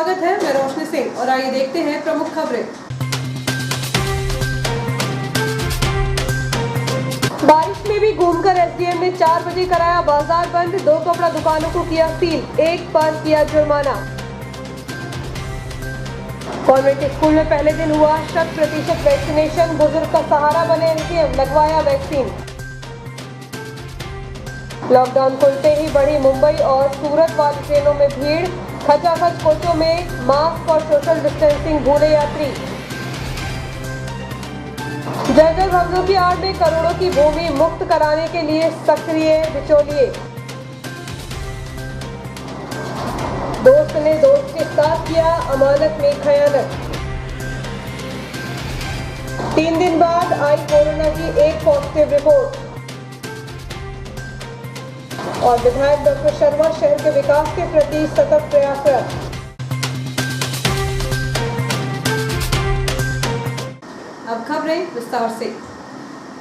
स्वागत है, मैं रोशनी सिंह और आइए देखते हैं प्रमुख खबरें। बारिश में भी घूमकर एसडीएम ने 4 बजे कराया बाजार बंद, 2 कपड़ा दुकानों को किया सील, 1 पर किया जुर्माना। कॉन्वेंट स्कूल में पहले दिन हुआ 100% वैक्सीनेशन, बुजुर्ग का सहारा बने एसडीएम, लगवाया वैक्सीन। लॉकडाउन खुलते ही बढ़ी मुंबई और सूरत वाली ट्रेनों में भीड़, खचाखच कोचों में मास्क और सोशल डिस्टेंसिंग भूले यात्री। जर्जर भवनों की आड़ में करोड़ों की भूमि मुक्त कराने के लिए सक्रिय बिचौलिए। दोस्त ने दोस्त के साथ किया अमानत में खयानत। 3 दिन बाद आई कोरोना की एक पॉजिटिव रिपोर्ट। और विधायक डॉक्टर शर्मा शहर के विकास के प्रति सतत प्रयासरत। अब खबरें विस्तार से।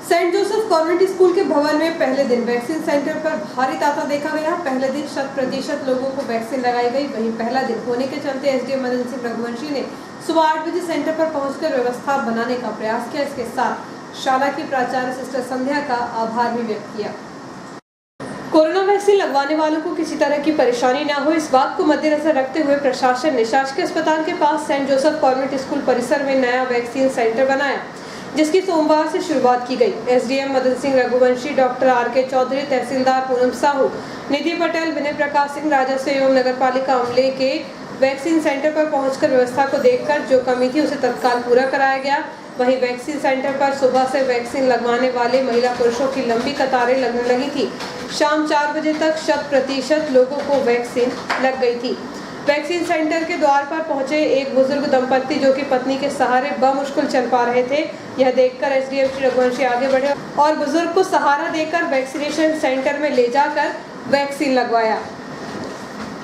सेंट जोसेफ कॉन्वेंट स्कूल के भवन में पहले दिन वैक्सीन सेंटर पर भारी तांता देखा गया। पहले दिन 100% लोगों को वैक्सीन लगाई गई। वहीं पहला दिन होने के चलते एसडीएम मदन सिंह रघुवंशी ने सुबह 8 बजे सेंटर पर पहुंचकर व्यवस्था बनाने का प्रयास किया। इसके साथ शाला की प्राचार्य सिस्टर संध्या का आभार भी व्यक्त किया। कोरोना वैक्सीन लगवाने वालों को किसी तरह की परेशानी न हो, इस बात को मद्देनजर रखते हुए प्रशासन ने शासकीय अस्पताल के पास सेंट जोसेफ कॉन्वेंट स्कूल परिसर में नया वैक्सीन सेंटर बनाया, जिसकी सोमवार से शुरुआत की गई। SDM Madan Singh Raghuvanshi, doctor R K. Chaudhary, तहसीलदार पूनम साहू, निधि पटेल, विनय प्रकाश सिंह, राजस्व एवं नगरपालिका अमले के वैक्सीन सेंटर पर पहुंचकर व्यवस्था को देखकर जो कमी थी उसे तत्काल पूरा कराया गया। वहीं वैक्सीन सेंटर पर सुबह से वैक्सीन लगवाने वाले महिला पुरुषों की लंबी कतारें लगने लगी थी। शाम 4 बजे तक 100% लोगों को वैक्सीन लग गई थी। वैक्सीन सेंटर के द्वार पर पहुंचे एक बुजुर्ग दंपत्ति जो कि पत्नी के सहारे बमुश्किल चल पा रहे थे, यह देखकर एसडीएम श्री रघुवंशी आगे बढ़े और बुजुर्ग को सहारा देकर वैक्सीनेशन सेंटर में ले जाकर वैक्सीन लगवाया।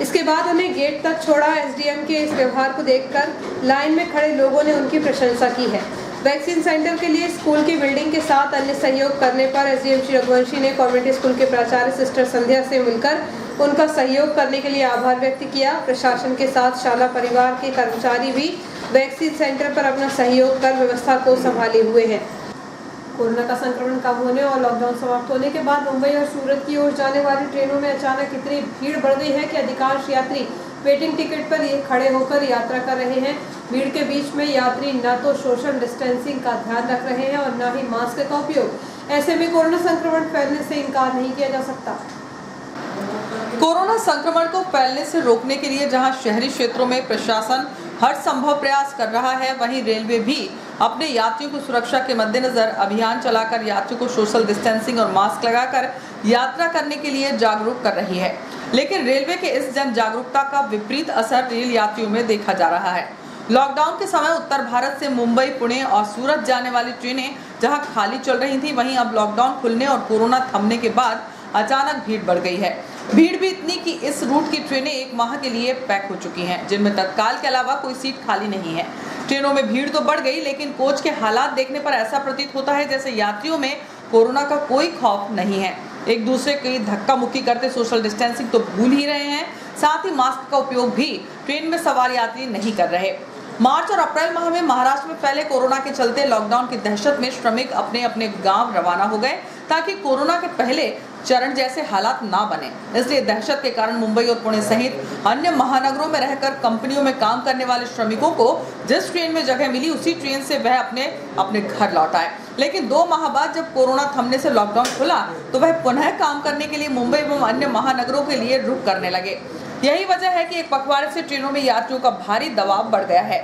इसके बाद उन्हें गेट तक छोड़ा। एसडीएम के इस व्यवहार को देखकर लाइन में खड़े लोगों ने उनकी प्रशंसा की है। वैक्सीन सेंटर के लिए स्कूल की बिल्डिंग के साथ अन्य सहयोग करने पर एसडीएम श्री रघुवंशी ने कॉन्वेंट स्कूल के प्राचार्य सिस्टर संध्या से मिलकर उनका सहयोग करने के लिए आभार व्यक्त किया। प्रशासन के साथ शाला परिवार के कर्मचारी भी वैक्सीन सेंटर पर अपना सहयोग कर व्यवस्था को संभाले हुए हैं। कोरोना का संक्रमण कम होने और लॉकडाउन समाप्त होने के बाद मुंबई और सूरत की ओर जाने वाली ट्रेनों में अचानक इतनी भीड़ बढ़ गई है कि अधिकांश यात्री वेटिंग टिकट पर खड़े होकर यात्रा कर रहे हैं। भीड़ के बीच में यात्री न तो सोशल डिस्टेंसिंग का ध्यान रख रहे हैं और न ही मास्क का उपयोग। ऐसे में कोरोना संक्रमण फैलने से इनकार नहीं किया जा सकता। कोरोना संक्रमण को फैलने से रोकने के लिए जहां शहरी क्षेत्रों में प्रशासन हर संभव प्रयास कर रहा है, वहीं रेलवे भी अपने यात्रियों की सुरक्षा के मद्देनजर अभियान चलाकर यात्रियों को सोशल डिस्टेंसिंग और मास्क लगाकर यात्रा करने के लिए जागरूक कर रही है। लेकिन रेलवे के इस जन जागरूकता का विपरीत असर रेल यात्रियों में देखा जा रहा है। लॉकडाउन के समय उत्तर भारत से मुंबई, पुणे और सूरत जाने वाली ट्रेनें जहां खाली चल रही थी, वहीं अब लॉकडाउन खुलने और कोरोना थमने के बाद अचानक भीड़ बढ़ गई है। भीड़ भी इतनी कि इस रूट की ट्रेनें 1 माह के लिए पैक हो चुकी हैं, जिनमें तत्काल के अलावा कोई सीट खाली नहीं है। ट्रेनों में भीड़ तो बढ़ गई, लेकिन कोच के हालात देखने पर ऐसा प्रतीत होता है जैसे यात्रियों में कोरोना का कोई खौफ नहीं है। एक दूसरे की धक्का मुक्की करते सोशल डिस्टेंसिंग तो भूल ही रहे हैं, साथ ही मास्क का उपयोग भी ट्रेन में सवार यात्री नहीं कर रहे। मार्च और अप्रैल माह में महाराष्ट्र में फैले कोरोना के चलते लॉकडाउन की दहशत में श्रमिक अपने अपने गांव रवाना हो गए ताकि कोरोना के पहले चरण जैसे हालात ना बने। इसलिए दहशत के कारण मुंबई और पुणे सहित अन्य महानगरों में रहकर कंपनियों में काम करने वाले श्रमिकों को जिस ट्रेन में जगह मिली उसी ट्रेन से वह अपने घर लौट आए। लेकिन 2 माह बाद जब कोरोना थमने से लॉकडाउन खुला तो वह पुनः काम करने के लिए मुंबई एवं अन्य महानगरों के लिए रुख करने लगे। यही वजह है कि एक पखवाड़े से ट्रेनों में यात्रियों का भारी दबाव बढ़ गया है।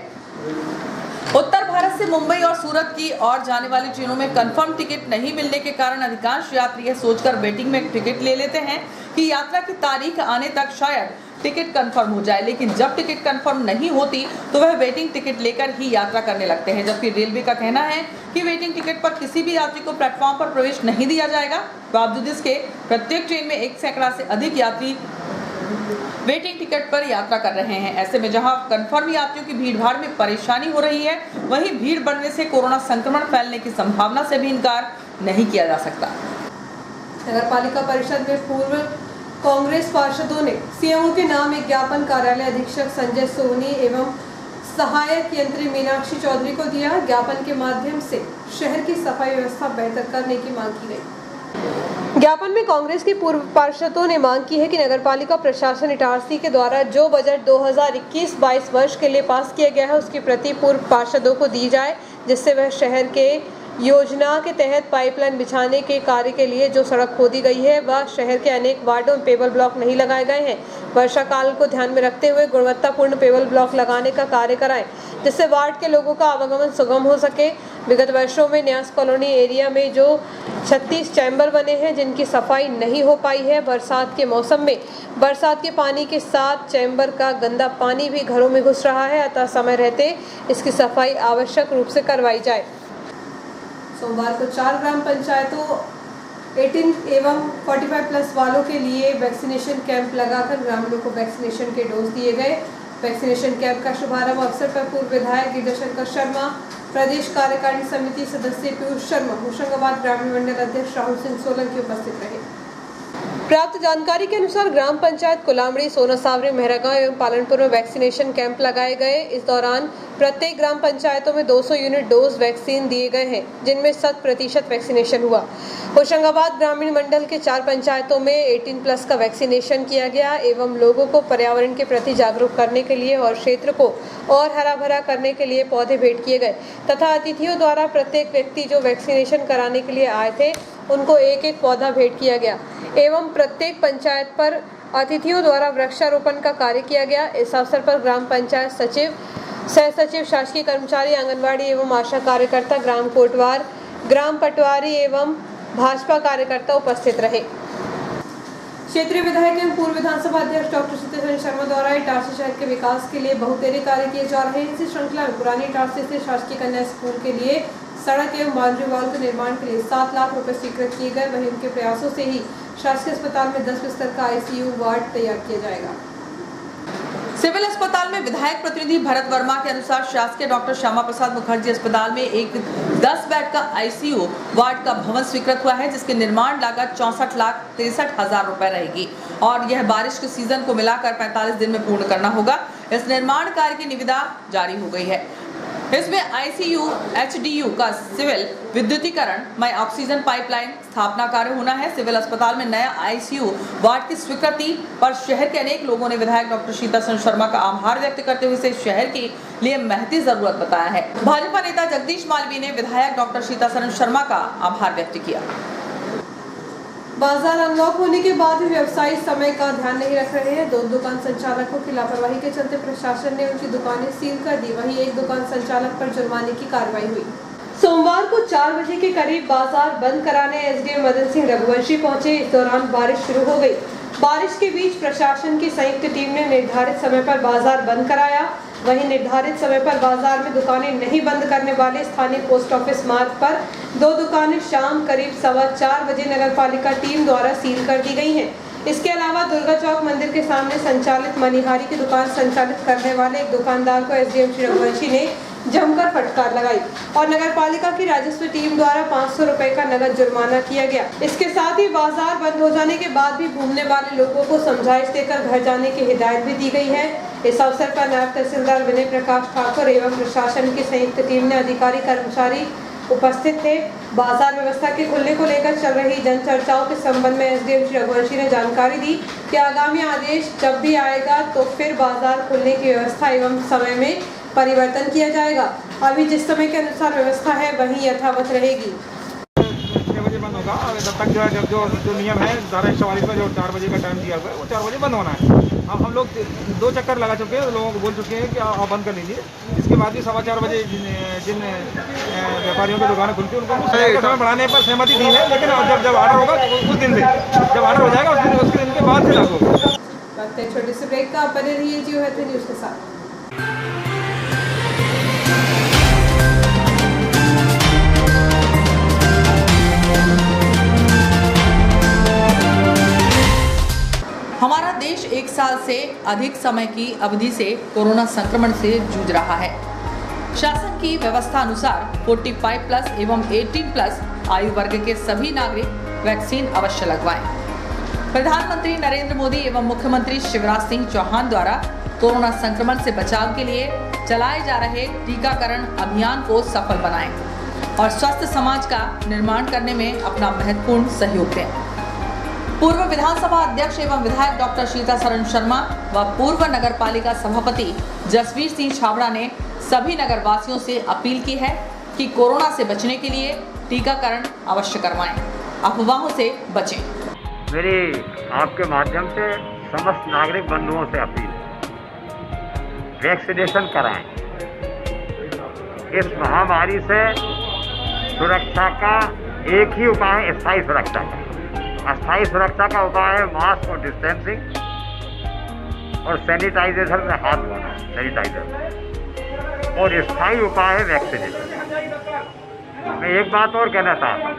उत्तर भारत से मुंबई और सूरत की ओर जाने वाली ट्रेनों में कंफर्म टिकट नहीं मिलने के कारण अधिकांश यात्री यह सोचकर वेटिंग में टिकट ले लेते हैं कि यात्रा की तारीख आने तक शायद टिकट कंफर्म हो जाए। लेकिन जब टिकट कंफर्म नहीं होती तो वह वेटिंग टिकट लेकर ही यात्रा करने लगते हैं। जबकि रेलवे का कहना है कि वेटिंग टिकट पर किसी भी यात्री को प्लेटफॉर्म पर प्रवेश नहीं दिया जाएगा। बावजूद इसके प्रत्येक ट्रेन में 1 सैकड़ा से अधिक यात्री वेटिंग टिकट पर यात्रा कर रहे हैं। ऐसे में जहां कंफर्म यात्रियों की भीड़-भाड़ में परेशानी हो रही है, वहीं भीड़ बढ़ने से कोरोना संक्रमण फैलने की संभावना से भी इनकार नहीं किया जा सकता। नगर पालिका परिषद में पूर्व कांग्रेस पार्षदों ने सीएमओ के नाम एक ज्ञापन कार्यालय अधीक्षक संजय सोनी एवं सहायक यंत्री मीनाक्षी चौधरी को दिया। ज्ञापन के माध्यम से शहर की सफाई व्यवस्था बेहतर करने की मांग की गई। ज्ञापन में कांग्रेस के पूर्व पार्षदों ने मांग की है कि नगरपालिका प्रशासन इटारसी के द्वारा जो बजट 2021-22 वर्ष के लिए पास किया गया है उसकी प्रति पूर्व पार्षदों को दी जाए, जिससे वह शहर के योजना के तहत पाइपलाइन बिछाने के कार्य के लिए जो सड़क खोदी गई है वह शहर के अनेक वार्डों में पेवर ब्लॉक नहीं लगाए गए हैं। वर्षा काल को ध्यान में रखते हुए गुणवत्तापूर्ण पेवर ब्लॉक लगाने का कार्य कराएं, जिससे वार्ड के लोगों का आवागमन सुगम हो सके। विगत वर्षों में न्यास कॉलोनी एरिया में जो 36 चैम्बर बने हैं जिनकी सफाई नहीं हो पाई है। बरसात के मौसम में बरसात के पानी के साथ चैम्बर का गंदा पानी भी घरों में घुस रहा है, अतः समय रहते इसकी सफाई आवश्यक रूप से करवाई जाए। सोमवार को 4 ग्राम पंचायतों 18 एवं 45 प्लस वालों के लिए वैक्सीनेशन कैंप लगाकर ग्रामीणों को वैक्सीनेशन के डोज दिए गए। वैक्सीनेशन कैंप का शुभारंभ अवसर पर पूर्व विधायक गिरिजाशंकर शर्मा, प्रदेश कार्यकारिणी समिति सदस्य पीयूष शर्मा, होशंगाबाद ग्रामीण मंडल अध्यक्ष राहुल सिंह सोलंकी उपस्थित रहे। प्राप्त जानकारी के अनुसार ग्राम पंचायत कुलामड़ी, सोना सावरी, मेहरागांव एवं पालनपुर में वैक्सीनेशन कैंप लगाए गए। इस दौरान प्रत्येक ग्राम पंचायतों में 200 यूनिट डोज वैक्सीन दिए गए हैं, जिनमें 100% वैक्सीनेशन हुआ। होशंगाबाद ग्रामीण मंडल के 4 पंचायतों में 18 प्लस का वैक्सीनेशन किया गया एवं लोगों को पर्यावरण के प्रति जागरूक करने के लिए और क्षेत्र को और हरा भरा करने के लिए पौधे भेंट किए गए तथा अतिथियों द्वारा प्रत्येक व्यक्ति जो वैक्सीनेशन कराने के लिए आए थे उनको एक पौधा भेंट किया गया एवं प्रत्येक पंचायत पर अतिथियों द्वारा वृक्षारोपण का कार्य किया गया। इस अवसर पर ग्राम पंचायत सचिव, सह सचिव, शासकीय कर्मचारी, आंगनवाड़ी एवं आशा कार्यकर्ता, ग्राम कोटवार, ग्राम पटवारी एवं भाजपा कार्यकर्ता उपस्थित रहे। क्षेत्रीय विधायक एवं पूर्व विधानसभा अध्यक्ष डॉक्टर सीतासरन शर्मा द्वारा इटारसी शहर के विकास के लिए बहुतेरे कार्य किए जा रहे हैं। इसी श्रृंखला में पुरानी इटारसी से शासकीय कन्या स्कूल के लिए सड़क एवं बाउंड्री वॉल के निर्माण के लिए 7 लाख रुपए स्वीकृत किए गए। वहीं उनके प्रयासों से ही शासकीय अस्पताल में 10 बिस्तर का ICU वार्ड तैयार किया जाएगा। सिविल अस्पताल में विधायक प्रतिनिधि भरत वर्मा के अनुसार शासकीय डॉक्टर श्यामा प्रसाद मुखर्जी अस्पताल में एक 10 बेड का ICU वार्ड का भवन स्वीकृत हुआ है, जिसकी निर्माण लागत 64,63,000 रुपए रहेगी और यह बारिश के सीजन को मिलाकर 45 दिन में पूर्ण करना होगा। इस निर्माण कार्य की निविदा जारी हो गई है। इसमें ICU HDU का सिविल विद्युतीकरण में ऑक्सीजन पाइपलाइन स्थापना कार्य होना है। सिविल अस्पताल में नया ICU वार्ड की स्वीकृति पर शहर के अनेक लोगों ने विधायक डॉक्टर सीतासरन शर्मा का आभार व्यक्त करते हुए इसे शहर के लिए महती जरूरत बताया है। भाजपा नेता जगदीश मालवीय ने विधायक डॉक्टर सीतासरन शर्मा का आभार व्यक्त किया। बाजार अनलॉक होने के बाद भी व्यवसायी समय का ध्यान नहीं रख रहे हैं। 2 दुकान संचालकों की लापरवाही के चलते प्रशासन ने उनकी दुकानें सील कर दी। वहीं एक दुकान संचालक पर जुर्माने की कार्रवाई हुई। सोमवार को 4 बजे के करीब बाजार बंद कराने SDM मदन सिंह रघुवंशी पहुंचे। इस दौरान बारिश शुरू हो गई। बारिश के बीच प्रशासन की संयुक्त टीम ने निर्धारित समय पर बाजार बंद कराया। वहीं निर्धारित समय पर बाजार में दुकानें नहीं बंद करने वाले स्थानीय पोस्ट ऑफिस मार्ग पर 2 दुकानें शाम करीब 4:15 बजे नगरपालिका टीम द्वारा सील कर दी गई हैं। इसके अलावा दुर्गा चौक मंदिर के सामने संचालित मनिहारी की दुकान संचालित करने वाले एक दुकानदार को SDM श्री रघुवंशी ने जमकर फटकार लगाई और नगरपालिका की राजस्व टीम द्वारा 500 रुपए का नगद जुर्माना किया गया। इसके साथ ही बाजार बंद हो जाने के बाद भी घूमने वाले लोगों को समझाइश देकर घर जाने की हिदायत भी दी गई है। इस अवसर पर नायब तहसीलदार विनय प्रकाश ठाकुर एवं प्रशासन की संयुक्त टीम ने अधिकारी कर्मचारी उपस्थित थे। बाजार व्यवस्था के खुलने को लेकर चल रही जन चर्चाओं के संबंध में SDM श्री रघुवंशी ने जानकारी दी कि आगामी आदेश जब भी आएगा तो फिर बाजार खुलने की व्यवस्था एवं समय में परिवर्तन किया जाएगा। अभी जिस समय के अनुसार व्यवस्था है वही यथावत रहेगी। 6 बजे बंद होगा। जब तक जो नियम है धारा 144 में जो 4 बजे का टाइम दिया हुआ है वो 4 बजे बंद होना है। हम लोग 2 चक्कर लगा चुके हैं, लोगों को बोल चुके हैं कि आप बंद कर लीजिए। इसके बाद भी 4:15 बजे जिन व्यापारियों की दुकानें खुलती है उनको समय बढ़ाने पर सहमति दी है, लेकिन जब ऑर्डर होगा उस दिन से, जब ऑर्डर हो जाएगा उसके दिन के बाद से लागू होगा। छोटे से ब्रेक का बने रहिए जियो हैथन न्यूज़ के साथ। हमारा देश 1 साल से अधिक समय की अवधि से कोरोना संक्रमण से जूझ रहा है। शासन की व्यवस्था अनुसार 45 प्लस एवं 18 प्लस आयु वर्ग के सभी नागरिक वैक्सीन अवश्य लगवाएं। प्रधानमंत्री नरेंद्र मोदी एवं मुख्यमंत्री शिवराज सिंह चौहान द्वारा कोरोना संक्रमण से बचाव के लिए चलाए जा रहे टीकाकरण अभियान को सफल बनाएं और स्वस्थ समाज का निर्माण करने में अपना महत्वपूर्ण सहयोग दें। पूर्व विधानसभा अध्यक्ष एवं विधायक डॉक्टर सीतासरण शर्मा व पूर्व नगर पालिका सभापति जसवीर सिंह छाबड़ा ने सभी नगर वासियों से अपील की है कि कोरोना से बचने के लिए टीकाकरण अवश्य करवाएं, अफवाहों से बचें। मेरी आपके माध्यम से समस्त नागरिक बंधुओं से अपील है, वैक्सीनेशन कराएं। इस महामारी से सुरक्षा का एक ही उपाय है, स्थायी सुरक्षा का। अस्थायी सुरक्षा का उपाय है मास्क और डिस्टेंसिंग और सैनिटाइजेशन से हाथ धोना, सैनिटाइजर। और स्थायी उपाय है वैक्सीनेशन। मैं एक बात और कहना चाहता हूँ,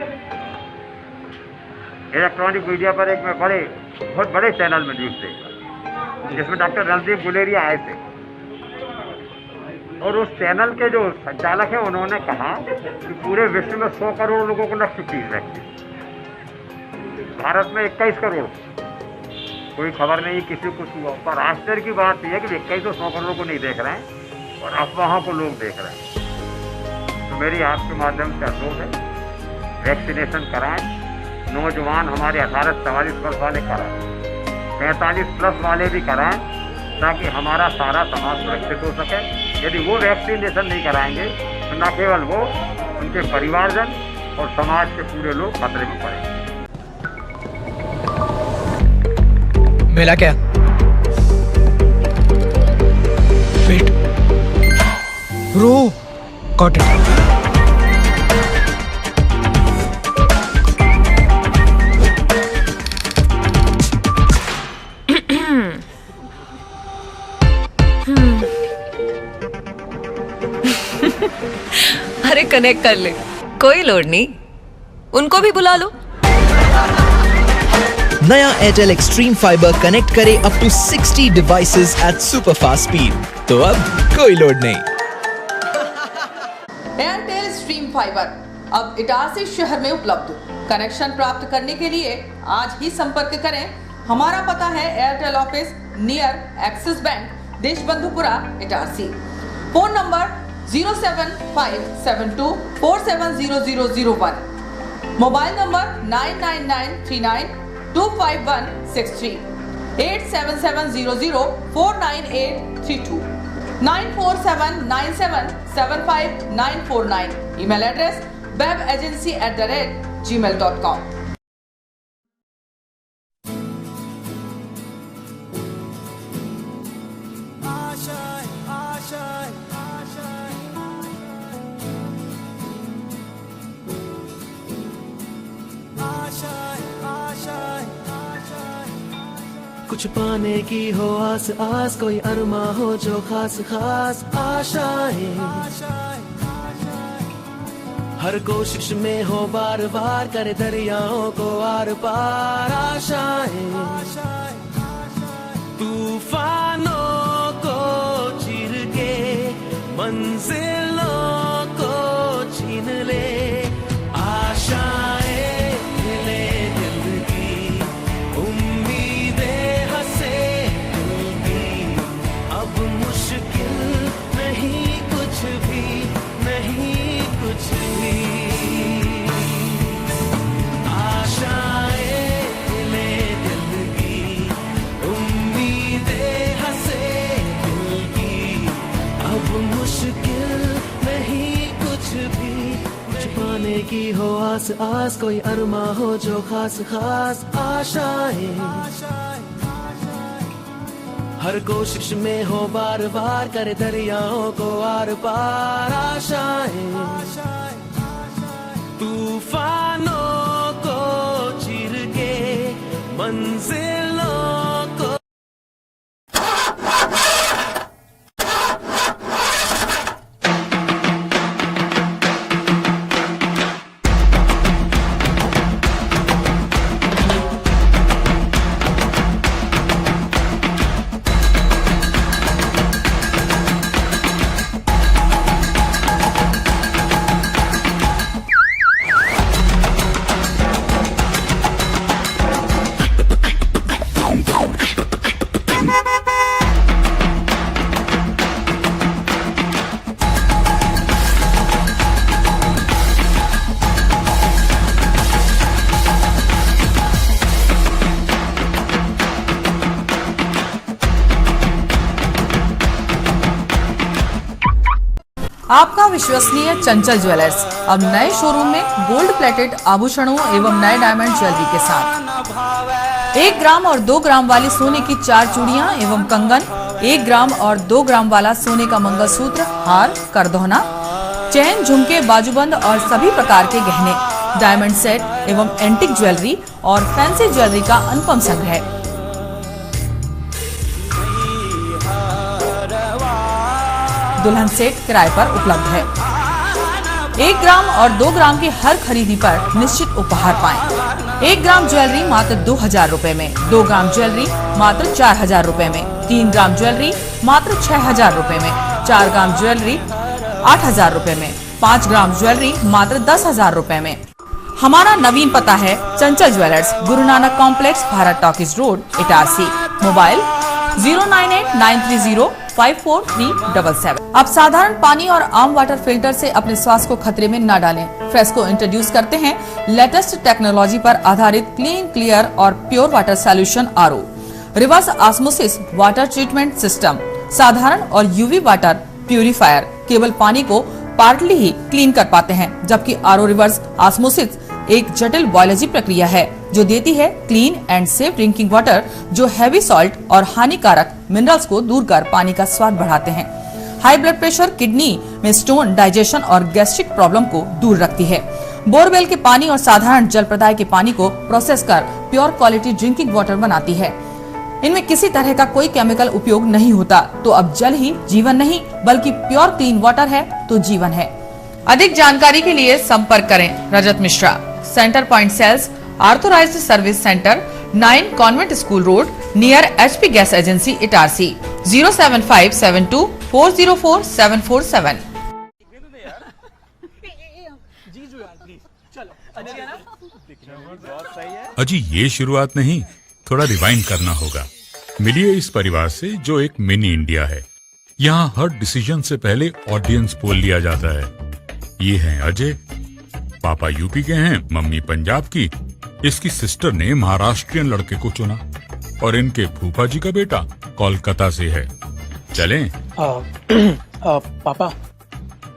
इलेक्ट्रॉनिक मीडिया पर एक मैं बहुत बड़े चैनल में न्यूज़ देखा जिसमें डॉक्टर रणदीप गुलेरिया आए थे और उस चैनल के जो संचालक हैं उन्होंने कहा कि पूरे विश्व में 100 करोड़ लोगों को लग चुकी है वैक्सीन, भारत में 21 करोड़। कोई खबर नहीं किसी को कुछ हुआ, पर आश्चर्य की बात यह है कि 21 तो 100 करोड़ को नहीं देख रहे हैं और अफवाहों को लोग देख रहे हैं। तो मेरी आपके माध्यम से अनुरोध है, वैक्सीनेशन कराएं। नौजवान हमारे 18 से 44 वर्ष वाले कराएं, 45 प्लस वाले भी कराएं, ताकि हमारा सारा समाज सुरक्षित हो सके। यदि वो वैक्सीनेशन नहीं कराएंगे तो न केवल वो, उनके परिवारजन और समाज के पूरे लोग खतरे में पड़ेंगे। मिला क्या? वेट, रो, गॉट इट। अरे कनेक्ट कर ले, कोई लोड नहीं, उनको भी बुला लो। नया एयरटेल एक्सट्रीम फाइबर कनेक्ट करे up to 60 devices at super fast speed, तो अब कोई लोड नहीं। एयरटेल स्ट्रीम फाइबर अब इटारसी शहर में उपलब्ध। कनेक्शन प्राप्त करने के लिए आज ही संपर्क करें। हमारा पता है Airtel office near Axis bank, Deshbandhupura, Itarsi. Phone number 07572470001, mobile number 9993925163, 8770049832, 9479775949, email address webagency@gmail.com। कुछ पाने की हो आस आस, कोई अरमा हो जो खास खास आशाएं। हर कोशिश में हो बार बार, करे दरियाओं को आर पार आशाएं। तूफानों को चीर के मंजिलों को छीन ले आशाएं। की हो आस आस, कोई अरमा हो जो खास खास आशाएं। हर कोशिश में हो बार बार, करे दरियाओं को आर पार आशाएं। तूफानों को चीर के मंजिलों को। आपका विश्वसनीय चंचल ज्वेलर्स अब नए शोरूम में गोल्ड प्लेटेड आभूषणों एवं नए डायमंड ज्वेलरी के साथ 1 ग्राम और 2 ग्राम वाली सोने की 4 चूड़ियां एवं कंगन, 1 ग्राम और 2 ग्राम वाला सोने का मंगलसूत्र, हार, करदौना, चैन, झुमके, बाजूबंद और सभी प्रकार के गहने, डायमंड सेट एवं एंटिक ज्वेलरी और फैंसी ज्वेलरी का अनुपम संग्रह। दुल्हन सेट किराए पर उपलब्ध है। 1 ग्राम और 2 ग्राम की हर खरीदी पर निश्चित उपहार पाएं। 1 ग्राम ज्वेलरी मात्र 2,000 रुपए में, 2 ग्राम ज्वेलरी मात्र 4,000 रुपए में, 3 ग्राम ज्वेलरी मात्र 6,000 रुपए में, 4 ग्राम ज्वेलरी 8,000 रुपए में, 5 ग्राम ज्वेलरी मात्र 10,000 रुपए में। हमारा नवीन पता है चंचल jewellers, Guru Nanak complex, Bharat talkies road, Itarsi. Mobile 09893054377। अब साधारण पानी और आम वाटर फिल्टर से अपने स्वास्थ्य को खतरे में न डालें। फ्रेस्को इंट्रोड्यूस करते हैं लेटेस्ट टेक्नोलॉजी पर आधारित क्लीन, क्लियर और pure water solution RO, reverse osmosis water treatment system, साधारण और यूवी वाटर प्यूरिफायर केवल पानी को पार्टली ही क्लीन कर पाते हैं, जबकि आरओ रिवर्स ऑस्मोसिस एक जटिल बायोलॉजी प्रक्रिया है जो देती है clean and safe drinking water, जो हैवी सॉल्ट और हानिकारक मिनरल्स को दूर कर पानी का स्वाद बढ़ाते हैं। हाई ब्लड प्रेशर, किडनी में स्टोन, डाइजेशन और गैस्ट्रिक प्रॉब्लम को दूर रखती है। बोरवेल के पानी और साधारण जल प्रदाय के पानी को प्रोसेस कर प्योर क्वालिटी ड्रिंकिंग वाटर बनाती है। इनमें किसी तरह का कोई केमिकल उपयोग नहीं होता। तो अब जल ही जीवन नहीं बल्कि प्योर क्लीन वाटर है तो जीवन है। अधिक जानकारी के लिए संपर्क करें Rajat Mishra, centre point sales, authorised service centre, 9 convent school road, near HP gas agency, Itarsi. 07572404747। अजी ये शुरुआत नहीं, थोड़ा रिवाइंड करना होगा। मिलिए इस परिवार से जो एक मिनी इंडिया है। यहाँ हर डिसीजन से पहले ऑडियंस पोल लिया जाता है। ये हैं अजय, पापा यूपी के हैं, मम्मी पंजाब की। इसकी सिस्टर ने महाराष्ट्रियन लड़के को चुना और इनके फूफा जी का बेटा कोलकाता से है। चलें? पापा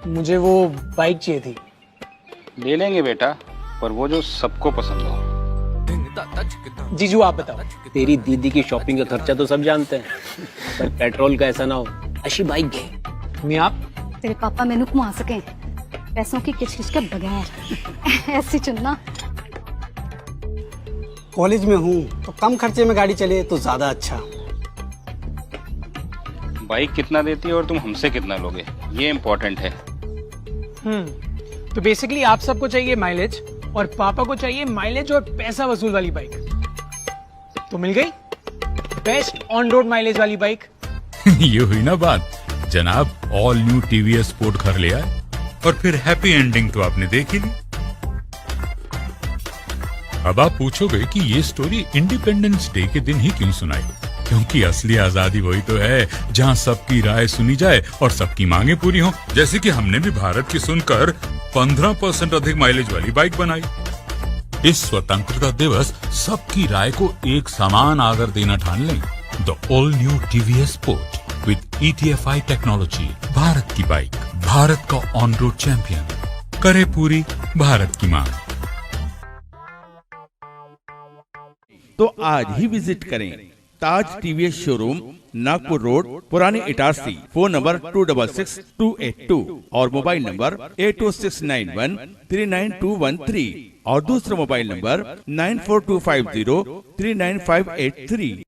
मुझे वो बाइक चाहिए थी। ले लेंगे बेटा, पर वो जो सबको पसंद हो। जीजू आप बताओ। तेरी दीदी की शॉपिंग का खर्चा तो सब जानते हैं, पर पेट्रोल का ऐसा ना हो। अच्छी बाइक है। मैं आप तेरे पापा मैंने घुमा सके पैसों की किचकिच के बगैर ऐसी चुनना। कॉलेज में हूँ तो कम खर्चे में गाड़ी चले तो ज्यादा अच्छा। बाइक कितना देती है और तुम हमसे कितना लोगे, ये इम्पोर्टेंट है। तो बेसिकली आप सबको चाहिए माइलेज और पापा को चाहिए माइलेज और पैसा वसूल वाली बाइक। तो मिल गई बेस्ट ऑन रोड माइलेज वाली बाइक। ये हुई ना बात। जनाब ऑल न्यू TVS स्पोर्ट घर ले आए और फिर हैप्पी एंडिंग तो आपने देख ही ली। अब आप पूछोगे कि ये स्टोरी इंडिपेंडेंस डे के दिन ही क्यों सुनाई, क्योंकि असली आजादी वही तो है जहां सबकी राय सुनी जाए और सबकी मांगे पूरी हो। जैसे कि हमने भी भारत की सुनकर 15% अधिक माइलेज वाली बाइक बनाई। इस स्वतंत्रता दिवस सबकी राय को एक समान आदर देना ठान लें। The all new TVS sport with ETFI technology, Bharat की बाइक, भारत का ऑन रोड चैंपियन, करे पूरी भारत की मांग। तो आज ही विजिट करें ताज TVS शोरूम, नागपुर रोड, पुराने इटारसी। फोन नंबर 266282 और मोबाइल नंबर 80691392213 और दूसरा मोबाइल नंबर 9425039583।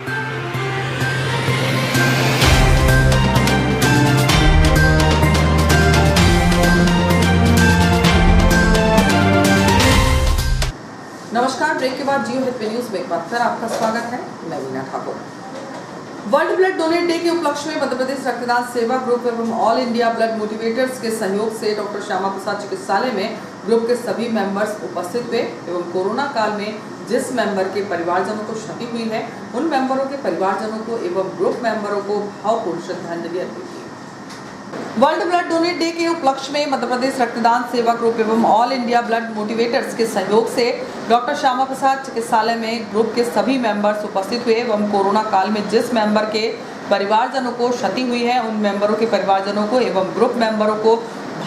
नमस्कार, ब्रेक के बाद जियो हिट न्यूज में एक बार फिर आपका स्वागत है। मैं Meena Thakur. World blood donate day के उपलक्ष्य में मध्य प्रदेश रक्तदान सेवा ग्रुप एवं ऑल इंडिया ब्लड मोटिवेटर्स के सहयोग से डॉक्टर श्यामा प्रसाद चिकित्सालय में ग्रुप के सभी मेंबर्स उपस्थित हुए एवं कोरोना काल में जिस मेंबर के परिवारजनों को क्षति हुई है उन मेंबरों के परिवारजनों को एवं ग्रुप मेंबरों को भावपूर्ण श्रद्धांजलि अर्पित की। वर्ल्ड ब्लड डोनेट डे के उपलक्ष्य में मध्य प्रदेश रक्तदान सेवा ग्रुप एवं ऑल इंडिया ब्लड मोटिवेटर्स के सहयोग से डॉक्टर श्यामा प्रसाद चिकित्सालय में ग्रुप के सभी मेंबर्स उपस्थित हुए एवं कोरोना काल में जिस मेंबर के परिवारजनों को क्षति हुई है उन मेंबरों के परिवारजनों को एवं ग्रुप मेंबरों को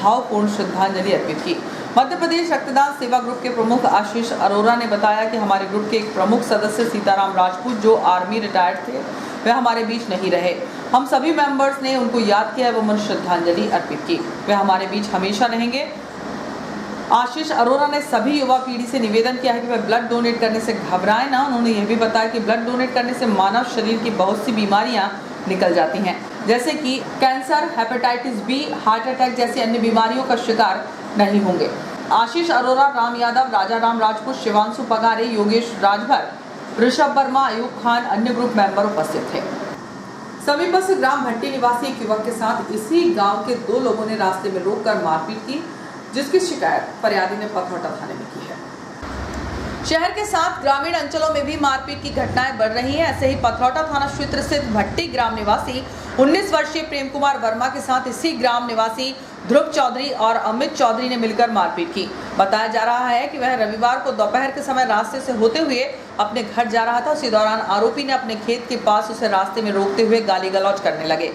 भावपूर्ण श्रद्धांजलि अर्पित की। मध्य प्रदेश रक्तदान सेवा ग्रुप के प्रमुख आशीष अरोरा ने बताया कि हमारे ग्रुप के एक प्रमुख सदस्य सीताराम राजपूत जो आर्मी रिटायर्ड थे, वे हमारे बीच नहीं रहे। हम सभी मेंबर्स ने उनको याद किया एवं उन्हें श्रद्धांजलि अर्पित की। वे हमारे बीच हमेशा रहेंगे। आशीष अरोरा ने सभी युवा पीढ़ी से निवेदन किया है कि वे ब्लड डोनेट करने से घबराएं ना। उन्होंने यह भी बताया कि ब्लड डोनेट करने से मानव शरीर की बहुत सी बीमारियां निकल जाती हैं, जैसे कि cancer, hepatitis B, heart attack जैसी अन्य बीमारियों का शिकार नहीं होंगे। आशीष अरोरा, राम यादव, राजा राम राजपूत, शिवांशु पगारे, योगेश राजभर, ऋषभ वर्मा, अयूब खान, अन्य ग्रुप मेंबर उपस्थित थे। समीपस्थ ग्राम भट्टी निवासी एक युवक के साथ इसी गांव के 2 लोगों ने रास्ते में रोककर मारपीट की, जिसकी शिकायत फरियादी ने पथरौटा थाने में की है। शहर के साथ ग्रामीण अंचलों में भी मारपीट की घटनाएं बढ़ रही हैं। ऐसे ही पथरौटा थाना क्षेत्र स्थित भट्टी ग्राम निवासी 19 वर्षीय प्रेम कुमार वर्मा के साथ इसी ग्राम निवासी ध्रुव चौधरी और अमित चौधरी ने मिलकर मारपीट की। बताया जा रहा है कि वह रविवार को दोपहर के समय रास्ते से होते हुए अपने घर जा रहा था। उसी दौरान आरोपी ने अपने खेत के पास उसे रास्ते में रोकते हुए गाली गलौज करने लगे।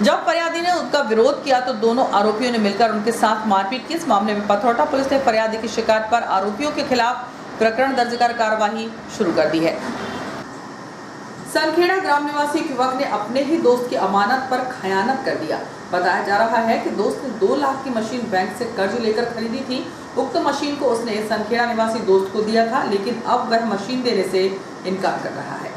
जब फरियादी ने उनका विरोध किया तो दोनों आरोपियों ने मिलकर उनके साथ मारपीट की। इस मामले में पथरौटा पुलिस ने फरियादी की शिकायत पर आरोपियों के खिलाफ प्रकरण दर्ज कर कार्रवाई शुरू कर दी है। सनखेड़ा ग्राम निवासी युवक ने अपने ही दोस्त की अमानत पर खयानत कर दिया। बताया जा रहा है कि दोस्त ने 2 लाख की मशीन बैंक से कर्ज लेकर खरीदी थी। उक्त मशीन को उसने सनखेड़ा निवासी दोस्त को दिया था, लेकिन अब वह मशीन देने से इनकार कर रहा है।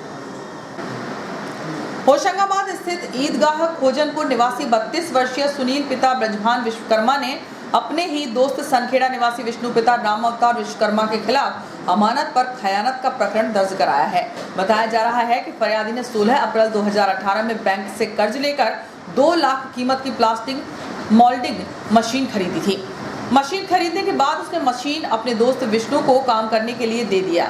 होशंगाबाद स्थित ईदगाह खोजनपुर निवासी 32 वर्षीय सुनील पिता ब्रजभान विश्वकर्मा ने अपने ही दोस्त सनखेड़ा निवासी विष्णु पिता राम अवतार विश्वकर्मा के खिलाफ अमानत पर खयानत का प्रकरण दर्ज कराया है। बताया जा रहा है कि फरियादी ने 16 अप्रैल 2018 में बैंक से कर्ज लेकर 2 लाख कीमत की प्लास्टिक मोल्डिंग मशीन खरीदी थी। मशीन खरीदने के बाद उसने मशीन अपने दोस्त विष्णु को काम करने के लिए दे दिया।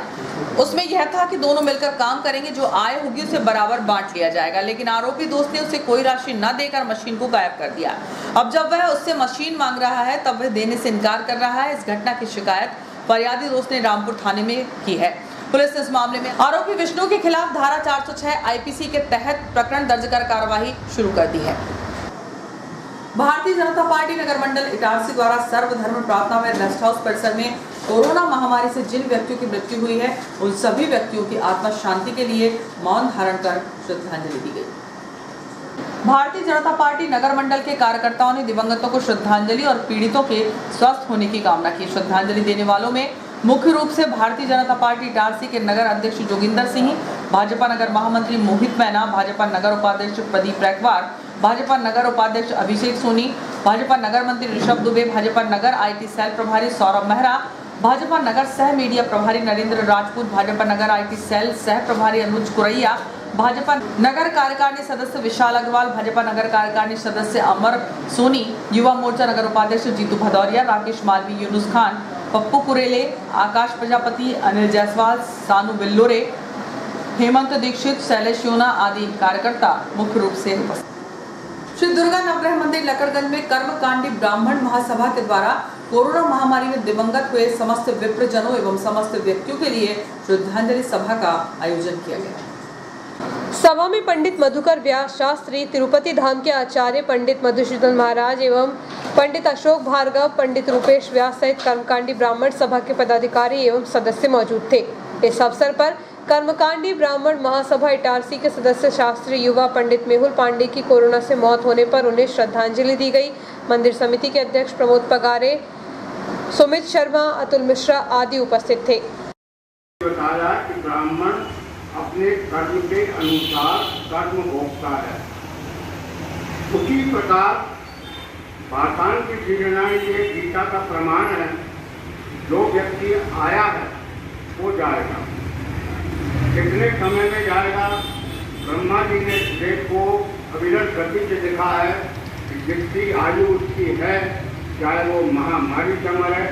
उसमें यह था कि दोनों मिलकर काम करेंगे, जो आय होगी उसे बराबर बांट लिया जाएगा। लेकिन आरोपी दोस्त ने उसे कोई राशि न देकर मशीन को गायब कर दिया। अब जब वह उससे मशीन मांग रहा है तब वह देने से इनकार कर रहा है। इस घटना की शिकायत फरियादी दोस्त ने रामपुर थाने में की है। पुलिस ने इस मामले में आरोपी विष्णु के खिलाफ धारा 406 आईपीसी के तहत प्रकरण दर्ज कर कार्रवाई शुरू कर दी है। भारतीय जनता पार्टी नगर मंडल इटारसी द्वारा सर्वधर्म प्रार्थना व रेस्ट हाउस परिसर में कोरोना महामारी से जिन व्यक्तियों की मृत्यु हुई है, उन सभी व्यक्तियों की आत्मा शांति के लिए मौन धारण कर श्रद्धांजलि दी गई। भारतीय जनता पार्टी नगर मंडल के कार्यकर्ताओं ने दिवंगतों को श्रद्धांजलि और पीड़ितों के स्वस्थ होने की कामना की। श्रद्धांजलि देने वालों में मुख्य रूप से भारतीय जनता पार्टी इटारसी के नगर अध्यक्ष जोगिंदर सिंह, भाजपा नगर महामंत्री मोहित मैना, भाजपा नगर उपाध्यक्ष प्रदीप रैकवार, भाजपा नगर उपाध्यक्ष अभिषेक सोनी, भाजपा नगर मंत्री ऋषभ दुबे, भाजपा नगर आईटी सेल प्रभारी सौरभ मेहरा, भाजपा नगर सह मीडिया प्रभारी नरेंद्र राजपूत, भाजपा नगर आईटी सेल सह प्रभारी अनुज कुरैया, भाजपा नगर कार्यकारिणी सदस्य विशाल अग्रवाल, भाजपा नगर कार्यकारिणी सदस्य अमर सोनी, युवा मोर्चा नगर उपाध्यक्ष जीतू भदौरिया, राकेश मालवी, यूनुस खान, पप्पू कुरेले, आकाश प्रजापति, अनिल जायसवाल, सानू बिल्लोरे, हेमंत दीक्षित, शैलेश योना आदि कार्यकर्ता मुख्य रूप से उपस्थित। श्री दुर्गा नवग्रह मंदिर लकड़गंज में कर्मकांडी ब्राह्मण महासभा के द्वारा कोरोना महामारी में दिवंगत हुए समस्त विप्रजनों एवं समस्त व्यक्तियों के लिए श्रद्धांजलि सभा का आयोजन किया गया। सभा में पंडित मधुकर व्यास शास्त्री, तिरुपति धाम के आचार्य पंडित मधुसूदन महाराज एवं पंडित अशोक भार्गव, पंडित रूपेश व्यास सहित कर्मकांडी ब्राह्मण सभा के पदाधिकारी एवं सदस्य मौजूद थे। इस अवसर पर कर्मकांडी ब्राह्मण महासभा इटारसी के सदस्य शास्त्री युवा पंडित मेहुल पांडे की कोरोना से मौत होने पर उन्हें श्रद्धांजलि दी गई। मंदिर समिति के अध्यक्ष प्रमोद पगारे, सुमित शर्मा, अतुल मिश्रा आदि उपस्थित थे। बताया कि ब्राह्मण अपने कर्म के अनुसार कर्म भोगता है, उसी प्रकार पाषाण की प्रेरणाएं ये गीता का प्रमाण है। जो व्यक्ति आया है वो जाएगा, कितने समय में जाएगा? ब्रह्मा जी ने देव को अविरत गति से लिखा है कि जितनी आयु उसकी है, चाहे वो महामारी से मरे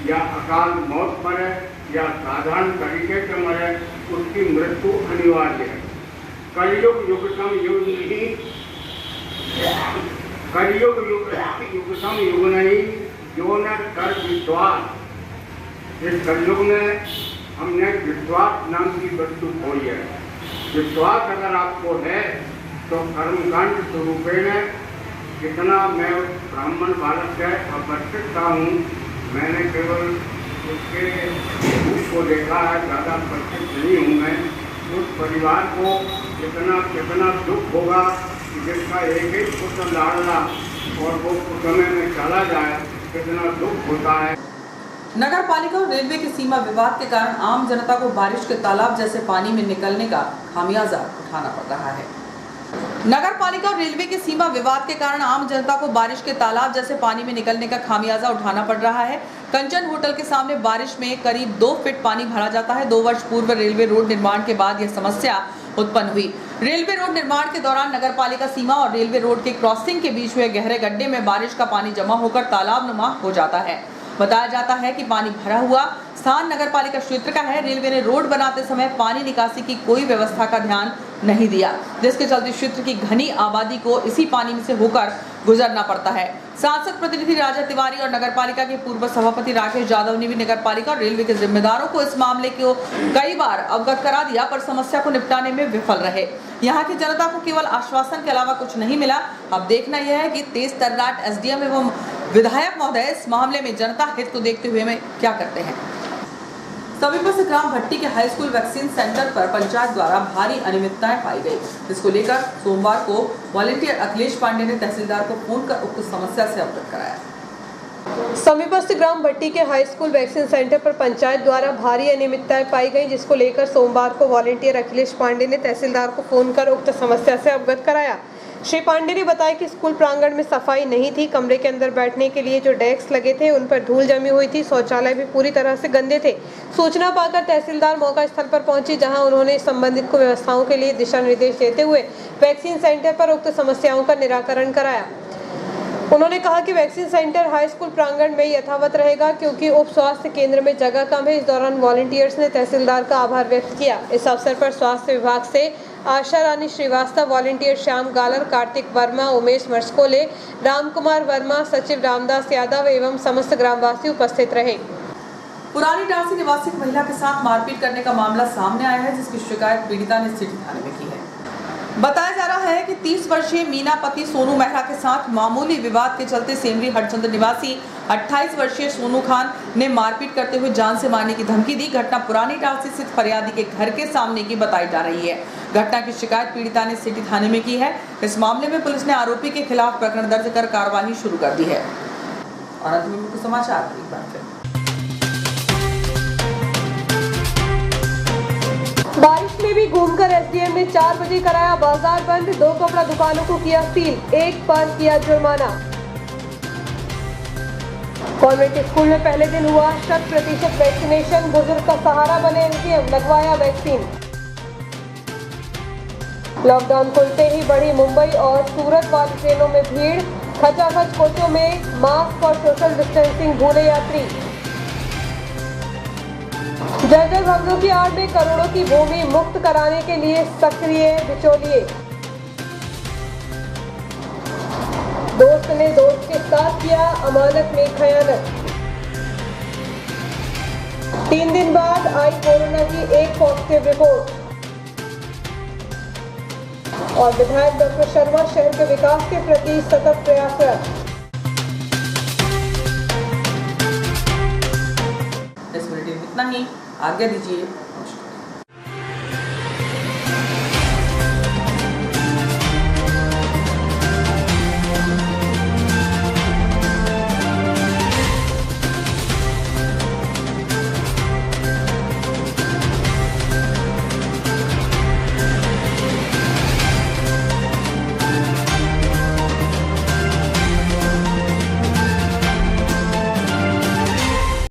या अकाल मौत मरे या साधारण तरीके से मरे, उसकी मृत्यु अनिवार्य है। कलयुग युगसम युग नहीं, कलयुग युगसम युग नहीं, जो न कर विश्वास। इस कलयुग में हमने विश्वास नाम की वस्तु खोई है। विश्वास अगर आपको है तो कर्मकांड स्वरूपेण जितना मैं ब्राह्मण बालक है और परिचित था हूँ, मैंने केवल उसके रूप को देखा है, ज़्यादा परिचित नहीं हूँ मैं। उस परिवार को कितना दुख होगा कि जिसका एक एक पुत्र लाडला और वो समय में चला जाए, कितना दुख होता है। नगर पालिका और रेलवे की सीमा विवाद के कारण आम जनता को बारिश के तालाब जैसे पानी में निकलने का खामियाजा उठाना पड़ रहा है। नगर पालिका और रेलवे के सीमा विवाद के कारण आम जनता को बारिश के तालाब जैसे पानी में निकलने का खामियाजा उठाना पड़ रहा है। कंचन होटल के सामने बारिश में करीब 2 फीट पानी भरा जाता है। 2 वर्ष पूर्व रेलवे रोड निर्माण के बाद यह समस्या उत्पन्न हुई। रेलवे रोड निर्माण के दौरान नगर पालिका सीमा और रेलवे रोड के क्रॉसिंग के बीच हुए गहरे गड्ढे में बारिश का पानी जमा होकर तालाब नुमा हो जाता है। बताया जाता है कि पानी भरा हुआ स्थान नगर पालिका क्षेत्र का है। रेलवे ने रोड बनाते समय पानी निकासी की कोई व्यवस्था का ध्यान नहीं दिया, जिसके चलते क्षेत्र की घनी आबादी को इसी पानी में से होकर गुजरना पड़ता है। सांसद प्रतिनिधि राजा तिवारी और नगर पालिका के पूर्व सभापति राकेश यादव ने भी नगर पालिका और रेलवे के जिम्मेदारों को इस मामले को कई बार अवगत करा दिया, पर समस्या को निपटाने में विफल रहे। यहाँ की जनता को केवल आश्वासन के अलावा कुछ नहीं मिला। अब देखना यह है कि तेज तर्राट एसडीएम एवं विधायक महोदय इस मामले में जनता हित को देखते हुए में क्या करते हैं। समीपस्थ ग्राम भट्टी के हाई स्कूल वैक्सीन सेंटर पर पंचायत द्वारा भारी अनियमितताएं पाई गई, जिसको लेकर सोमवार को वॉलंटियर अखिलेश पांडे ने तहसीलदार को फोन कर उक्त समस्या से अवगत कराया। समीपस्थ ग्राम भट्टी के हाई स्कूल वैक्सीन सेंटर पर पंचायत द्वारा भारी अनियमितताएं पाई गई, जिसको लेकर सोमवार को वॉलंटियर अखिलेश पांडे ने तहसीलदार को फोन कर उक्त समस्या से अवगत कराया। श्री पांडे ने बताया कि स्कूल प्रांगण में सफाई नहीं थी, कमरे के अंदर बैठने के लिए जो डेस्क लगे थे उन पर धूल जमी हुई थी, शौचालय भी पूरी तरह से गंदे थे। सूचना पाकर तहसीलदार मौका स्थल पर पहुंची, जहां उन्होंने संबंधित को व्यवस्थाओं के लिए दिशा निर्देश देते हुए वैक्सीन सेंटर पर उक्त समस्याओं का निराकरण कराया। उन्होंने कहा कि वैक्सीन सेंटर हाई स्कूल प्रांगण में यथावत रहेगा, क्योंकि उप स्वास्थ्य केंद्र में जगह कम है। इस दौरान वॉलंटियर्स ने तहसीलदार का आभार व्यक्त किया। इस अवसर पर स्वास्थ्य विभाग से आशा रानी श्रीवास्तव, वॉलंटियर श्याम गालर, कार्तिक वर्मा, उमेश मर्सकोले, राम कुमार वर्मा, सचिव रामदास यादव एवं समस्त ग्रामवासी उपस्थित रहे। पुरानी टासी निवासी महिला के साथ मारपीट करने का मामला सामने आया है, जिसकी शिकायत पीड़िता ने सिटी थाने में की है। बताया जा रहा है कि 30 वर्षीय मीना पति सोनू मेहरा के साथ मामूली विवाद के चलते सेमरी हरचंद निवासी 28 वर्षीय सोनू खान ने मारपीट करते हुए जान से मारने की धमकी दी। घटना पुरानी टासी स्थित फरियादी के घर के सामने की बताई जा रही है। घटना की शिकायत पीड़िता ने सिटी थाने में की है। इस मामले में पुलिस ने आरोपी के खिलाफ प्रकरण दर्ज कर कार्रवाई शुरू कर दी है। और अंत में कुछ समाचार एक बार फिर। बारिश में भी घूमकर एसडीएम ने 4 बजे कराया बाजार बंद, 2 कपड़ा दुकानों को किया सील, 1 पर किया जुर्माना। कॉन्वेंट स्कूल में पहले दिन हुआ 100% वैक्सीनेशन, बुजुर्ग का सहारा बने एसडीएम, लगवाया वैक्सीन। लॉकडाउन खुलते ही बढ़ी मुंबई और सूरत वाली ट्रेनों में भीड़, खचाखच कोचों में मास्क और सोशल डिस्टेंसिंग भूले यात्री। जर्जर भवनों की आड़ में करोड़ों की भूमि मुक्त कराने के लिए सक्रिय बिचौलिए। दोस्त ने दोस्त के साथ किया अमानत में खयानत। 3 दिन बाद आई कोरोना की एक पॉजिटिव रिपोर्ट। और विधायक डॉक्टर शर्मा शहर के विकास के प्रति सतत प्रयासरत। इस बुलेटिन में इतना ही, आज्ञा दीजिए।